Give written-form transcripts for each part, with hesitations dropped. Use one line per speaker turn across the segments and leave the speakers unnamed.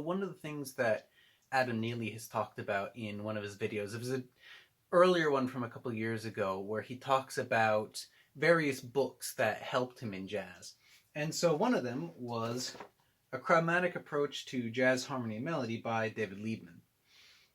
one of the things that Adam Neely has talked about in one of his videos, it was an earlier one from a couple of years ago where he talks about various books that helped him in jazz. And so one of them was A Chromatic Approach to Jazz Harmony and Melody by David Liebman.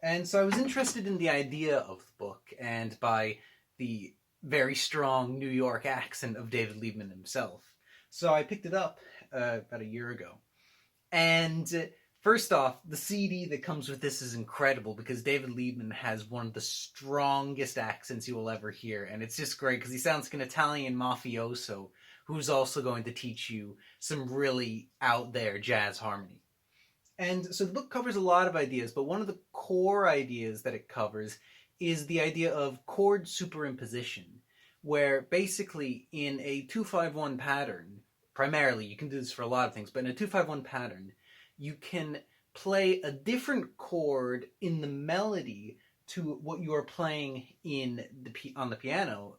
And so I was interested in the idea of the book and by the very strong New York accent of David Liebman himself. So I picked it up about a year ago. And first off, the CD that comes with this is incredible because David Liebman has one of the strongest accents you will ever hear. And it's just great because he sounds like an Italian mafioso who's also going to teach you some really out there jazz harmony. And so the book covers a lot of ideas, but one of the core ideas that it covers is the idea of chord superimposition, where basically in a 2-5-1 pattern, primarily, you can do this for a lot of things, but in a 2-5-1 pattern, you can play a different chord in the melody to what you are playing on the piano,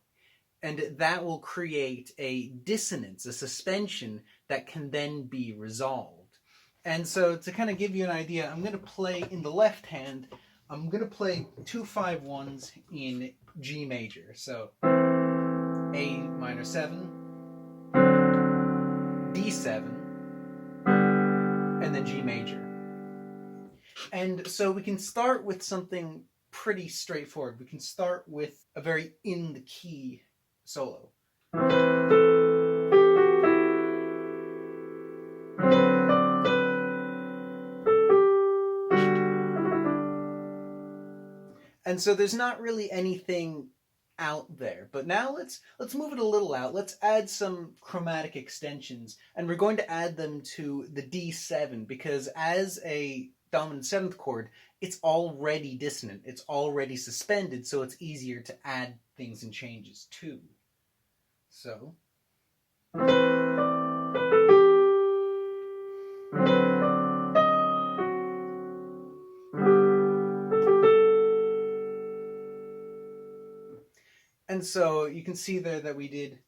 and that will create a dissonance, a suspension that can then be resolved. And so to kind of give you an idea, I'm going to play in the left hand, I'm going to play 2-5-1s in G major. So A minor 7, D7, and then G major. And so we can start with something pretty straightforward. We can start with a very in the key solo. And so there's not really anything out there. But now let's move it a little out. Let's add some chromatic extensions, and we're going to add them to the D7 because as a dominant seventh chord, it's already dissonant. It's already suspended, so it's easier to add things and changes to. So and so you can see there that we did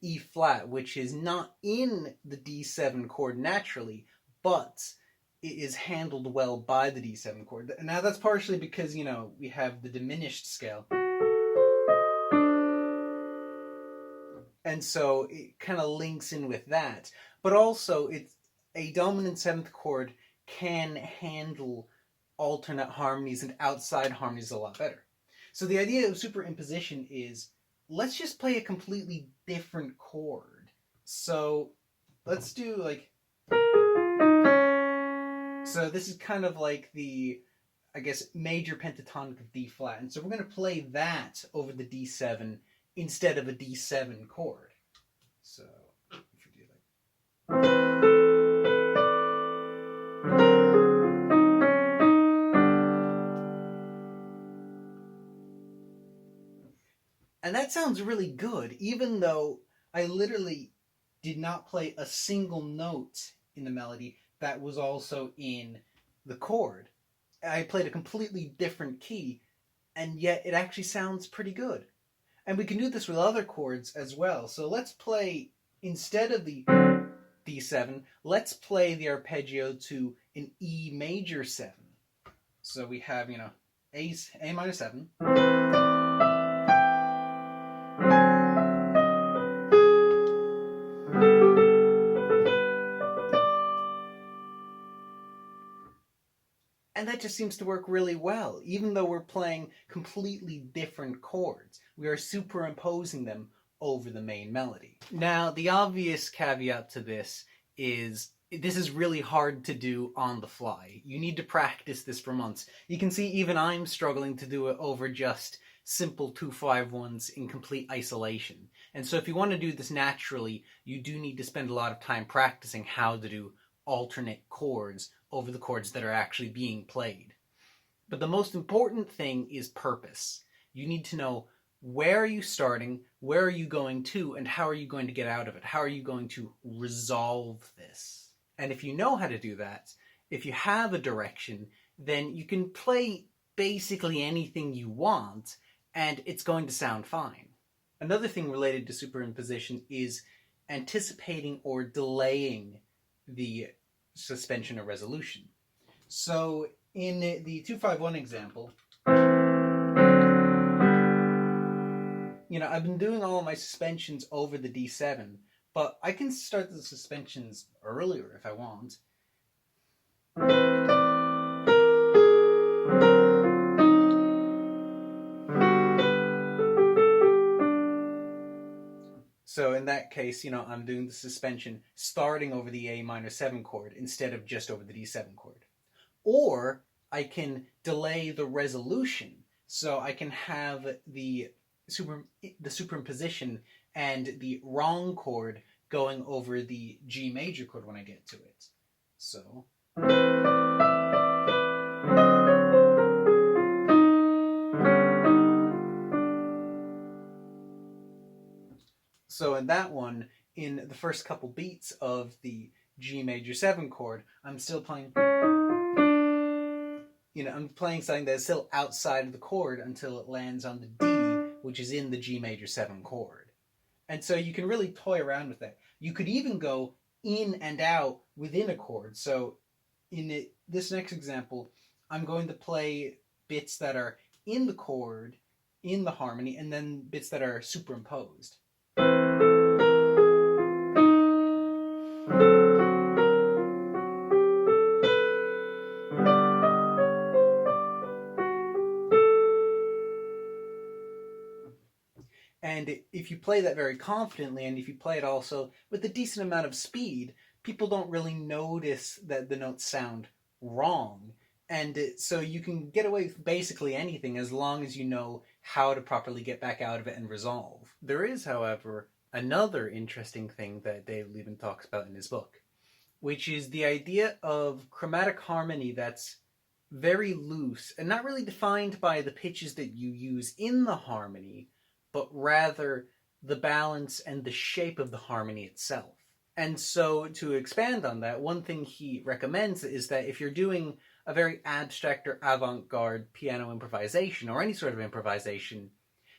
E flat, which is not in the D7 chord naturally, but it is handled well by the D7 chord. Now that's partially because, we have the diminished scale. And so it kind of links in with that. But also, a dominant seventh chord can handle alternate harmonies and outside harmonies a lot better. So the idea of superimposition is, let's just play a completely different chord. So let's do so this is kind of like the, I guess, major pentatonic of D flat. And so we're going to play that over the D7 instead of a D7 chord. So if we do and that sounds really good, even though I literally did not play a single note in the melody that was also in the chord. I played a completely different key, and yet it actually sounds pretty good. And we can do this with other chords as well. So let's play, instead of the D7, let's play the arpeggio to an E major 7. So we have, A minor 7. And that just seems to work really well, even though we're playing completely different chords. We are superimposing them over the main melody. Now, the obvious caveat to this is really hard to do on the fly. You need to practice this for months. You can see even I'm struggling to do it over just simple 2-5-1s in complete isolation. And so if you want to do this naturally, you do need to spend a lot of time practicing how to do alternate chords over the chords that are actually being played. But the most important thing is purpose. You need to know, where are you starting, where are you going to, and how are you going to get out of it? How are you going to resolve this? And if you know how to do that, if you have a direction, then you can play basically anything you want, and it's going to sound fine. Another thing related to superimposition is anticipating or delaying the suspension or resolution. So in the 251 example, I've been doing all of my suspensions over the D7, but I can start the suspensions earlier if I want. So in that case, I'm doing the suspension starting over the A minor 7 chord instead of just over the D7 chord. Or I can delay the resolution, so I can have the superimposition and the wrong chord going over the G major chord when I get to it. So in that one, in the first couple beats of the G major 7 chord, I'm still playing, I'm playing something that's still outside of the chord until it lands on the D, which is in the G major 7 chord. And so you can really toy around with that. You could even go in and out within a chord. So in this next example, I'm going to play bits that are in the chord, in the harmony, and then bits that are superimposed. And if you play that very confidently, and if you play it also with a decent amount of speed, people don't really notice that the notes sound wrong. And so you can get away with basically anything as long as you know how to properly get back out of it and resolve. There is, however, another interesting thing that David Liebman talks about in his book, which is the idea of chromatic harmony that's very loose and not really defined by the pitches that you use in the harmony, but rather the balance and the shape of the harmony itself. And so to expand on that, one thing he recommends is that if you're doing a very abstract or avant-garde piano improvisation or any sort of improvisation,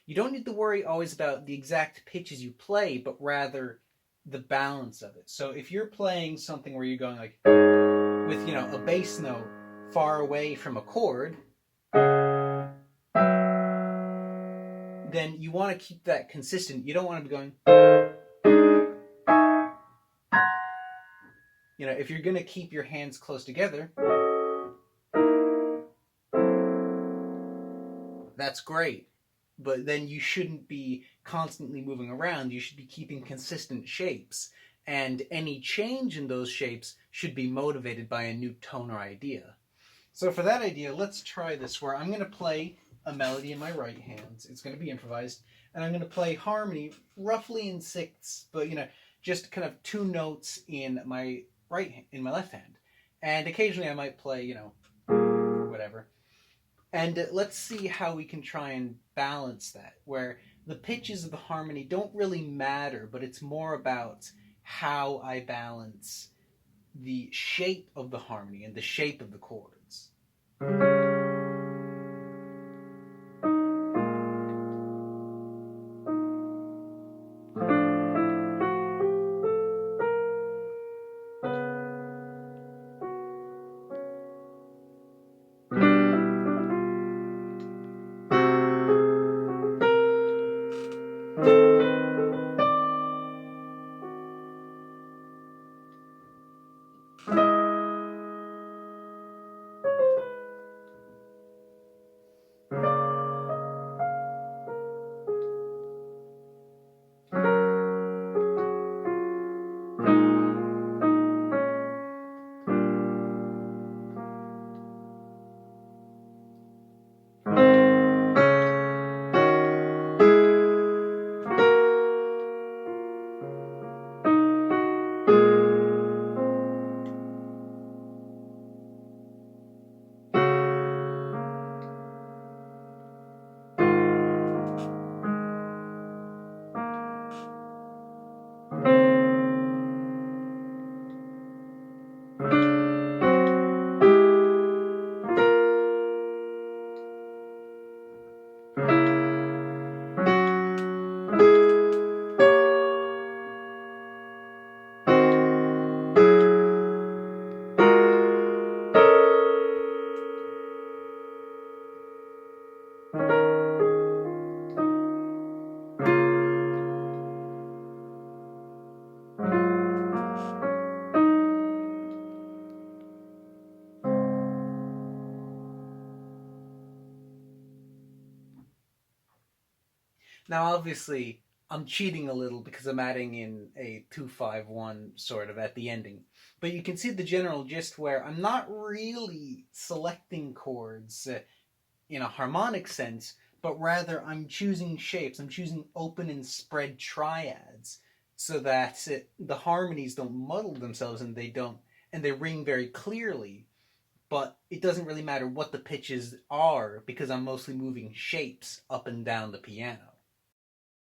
you don't need to worry always about the exact pitches you play, but rather the balance of it. So if you're playing something where you're going like with, a bass note far away from a chord, then you want to keep that consistent. You don't want to be going, if you're going to keep your hands close together, that's great. But then you shouldn't be constantly moving around. You should be keeping consistent shapes. And any change in those shapes should be motivated by a new tone or idea. So for that idea, let's try this, where I'm going to play a melody in my right hand. It's going to be improvised. And I'm going to play harmony roughly in sixths, but, just kind of 2 notes in my left hand. And occasionally I might play, whatever. And let's see how we can try and balance that, where the pitches of the harmony don't really matter, but it's more about how I balance the shape of the harmony and the shape of the chords. Now, obviously, I'm cheating a little because I'm adding in a 2-5-1 sort of at the ending. But you can see the general gist where I'm not really selecting chords in a harmonic sense, but rather I'm choosing shapes. I'm choosing open and spread triads so that the harmonies don't muddle themselves and they ring very clearly. But it doesn't really matter what the pitches are because I'm mostly moving shapes up and down the piano.